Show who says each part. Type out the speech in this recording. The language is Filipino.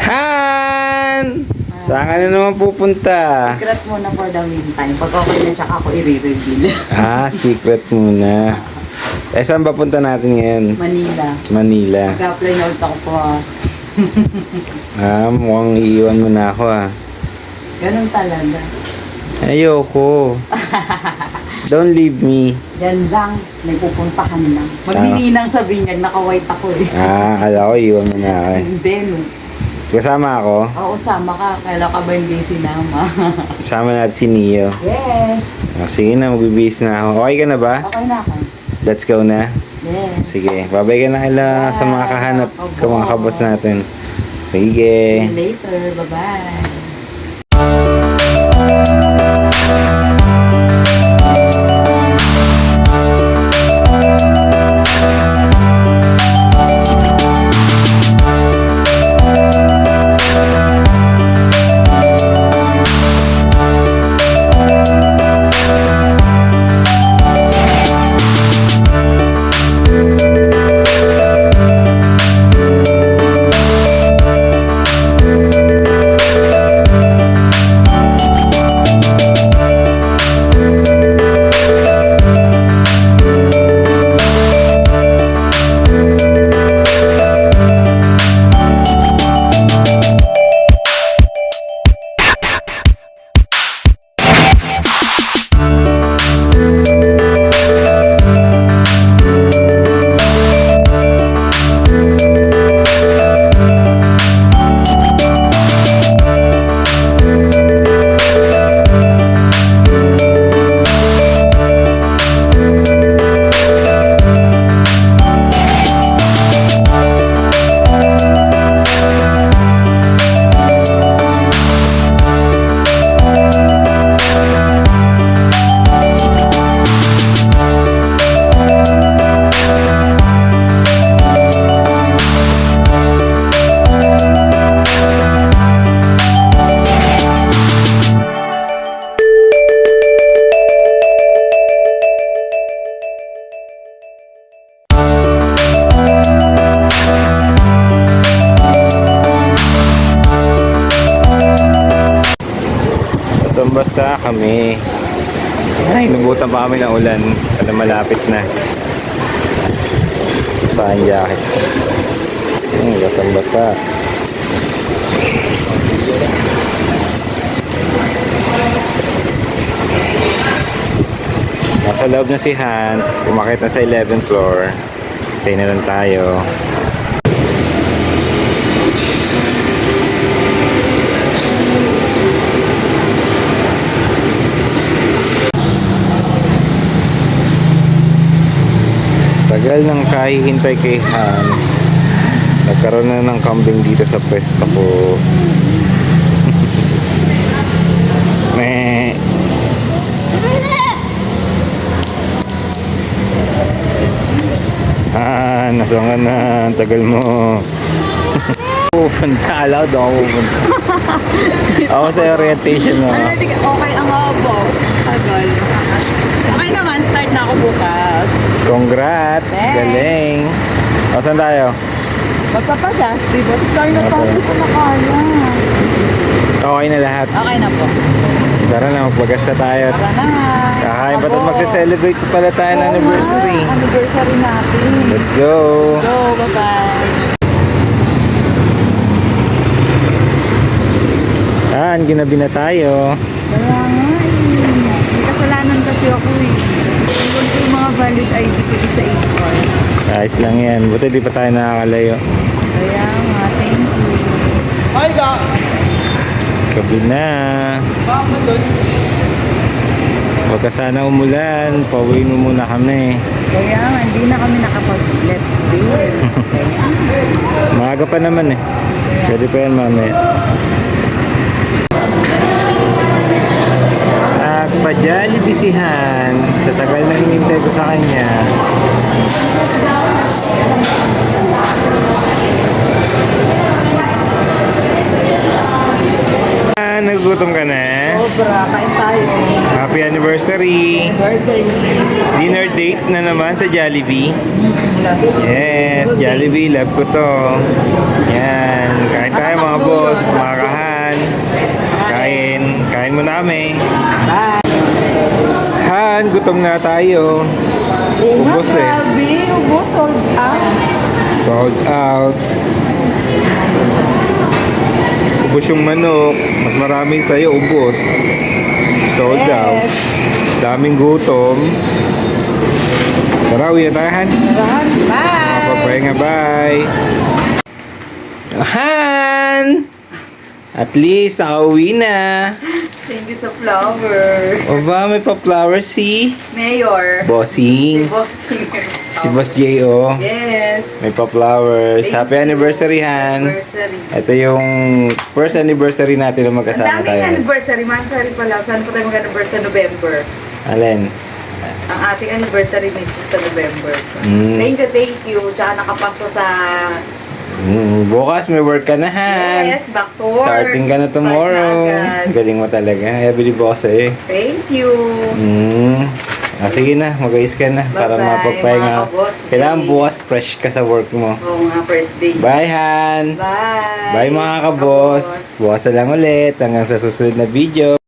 Speaker 1: Han! Saan ka na naman pupunta?
Speaker 2: Secret muna for the meantime. Pag okay na, tsaka ako i-reveal.
Speaker 1: Secret muna. Saan ba punta natin ngayon?
Speaker 2: Manila.
Speaker 1: Manila.
Speaker 2: Mag-apply na ulit ako po.
Speaker 1: Mukhang iiwan mo na ako
Speaker 2: Ganun talaga.
Speaker 1: Ayoko. Don't leave me.
Speaker 2: Yan lang. May pupuntahan lang. Magnininang sa binyag. Naka-white ako eh.
Speaker 1: Akala ko iiwan mo na ako
Speaker 2: Hindi no.
Speaker 1: Kasama ako?
Speaker 2: Oo, sama ka. Kailan ka ba hindi sinama?
Speaker 1: Kasama natin si Neo.
Speaker 2: Yes.
Speaker 1: Sige na, magbibihis na ako. Okay ka na ba?
Speaker 2: Okay na ako.
Speaker 1: Let's go na.
Speaker 2: Yes.
Speaker 1: Sige, babay ka na kila sa mga kahanap,
Speaker 2: Of
Speaker 1: mga kabos
Speaker 2: course.
Speaker 1: natin.
Speaker 2: See
Speaker 1: Sige.
Speaker 2: you later. Bye-bye.
Speaker 1: Basta kami. Ay, nabutan pa kami ng ulan. Kada malapit na. Saan jacket? Basang-basa. Nasa loob na si Han. Umakit na sa 11th floor. Stay na lang tayo. Tagal nang kahihintay kay Han. Nagkaroon na ng kambing dito sa pwesto ko. Meh. Nasaan ka na? Tagal mo. Pupunta. Allowed ako pupunta. Ako sa orientation mo.
Speaker 2: Okay ang habo. Tagal. Okay naman, start na ako bukas.
Speaker 1: Congrats!
Speaker 2: Thanks.
Speaker 1: Galing! O, saan tayo?
Speaker 2: Magpapagas, diba? Start na tayo ko na kaya.
Speaker 1: Okay na lahat.
Speaker 2: Okay na po.
Speaker 1: Tara na, magpagas na tayo.
Speaker 2: Tara na.
Speaker 1: Kakain pa tayo, magse-celebrate pa pala tayo ng
Speaker 2: Oo
Speaker 1: anniversary.
Speaker 2: nga, Anniversary natin.
Speaker 1: Let's go!
Speaker 2: Go, bye-bye.
Speaker 1: Ginabi na tayo.
Speaker 2: Kaya nga eh. May kasalanan kasi ako eh. Iwan ko yung mga valid ID ko sa 8
Speaker 1: Ayos lang yan. Buti di pa tayo nakakalayo.
Speaker 2: Kaya nga, thank you.
Speaker 1: Gabi na. Huwag ka sana umulan. Pauwiin mo muna kami.
Speaker 2: Kaya nga, hindi na kami nakapag-let's deal.
Speaker 1: Maaga pa naman eh. Pwede pa yan mamaya. Pa-Jollibee si Han. Sa tagal na hinintay ko sa kanya. Nagugutom ka na?
Speaker 2: Sobra, kain tayo.
Speaker 1: Happy anniversary!
Speaker 2: Anniversary.
Speaker 1: Dinner date na naman sa Jollibee.
Speaker 2: Love it.
Speaker 1: Yes, Jollibee, love ko to. Yan, gutom nga tayo. Ubos eh.
Speaker 2: Grabe, ubos, sold out.
Speaker 1: Sold out. Ubos yung manok. Mas marami sa'yo, ubos. Sold out. Daming gutom. Tara, uwi na tayo, Han.
Speaker 2: Bye!
Speaker 1: Papahinga, bye. Han! At least, nakauwi na.
Speaker 2: Thank you sa flower.
Speaker 1: O ba, may pa-flower si
Speaker 2: Mayor.
Speaker 1: Bossing.
Speaker 2: Boxing.
Speaker 1: Si Boss J.O.
Speaker 2: Yes.
Speaker 1: May pa-flowers.
Speaker 2: Thank
Speaker 1: Happy
Speaker 2: you.
Speaker 1: anniversary, Han.
Speaker 2: Anniversary.
Speaker 1: Ito yung first anniversary natin na
Speaker 2: Ang
Speaker 1: magkasama
Speaker 2: daming
Speaker 1: tayo.
Speaker 2: anniversary. Mansari pala. Saan po tayo mag-anniversary sa November?
Speaker 1: Alin?
Speaker 2: Ang ating anniversary mismo sa November.
Speaker 1: Mm.
Speaker 2: Thank you. Tsaka nakapasa sa...
Speaker 1: Bukas may work ka na, Han.
Speaker 2: Yes, back to work.
Speaker 1: Starting ka na tomorrow.
Speaker 2: Start na agad.
Speaker 1: Galing mo talaga. I believe ako sa'yo eh.
Speaker 2: Thank you.
Speaker 1: Sige na, mag-ayos ka na para
Speaker 2: Bye-bye,
Speaker 1: mapagpahinga.
Speaker 2: mga kaboss.
Speaker 1: Kailangan bukas fresh ka sa work mo.
Speaker 2: Oo nga, first day.
Speaker 1: Bye, Han!
Speaker 2: Bye.
Speaker 1: Bye mga kabos! Bukas na lang ulit hanggang sa susunod na video.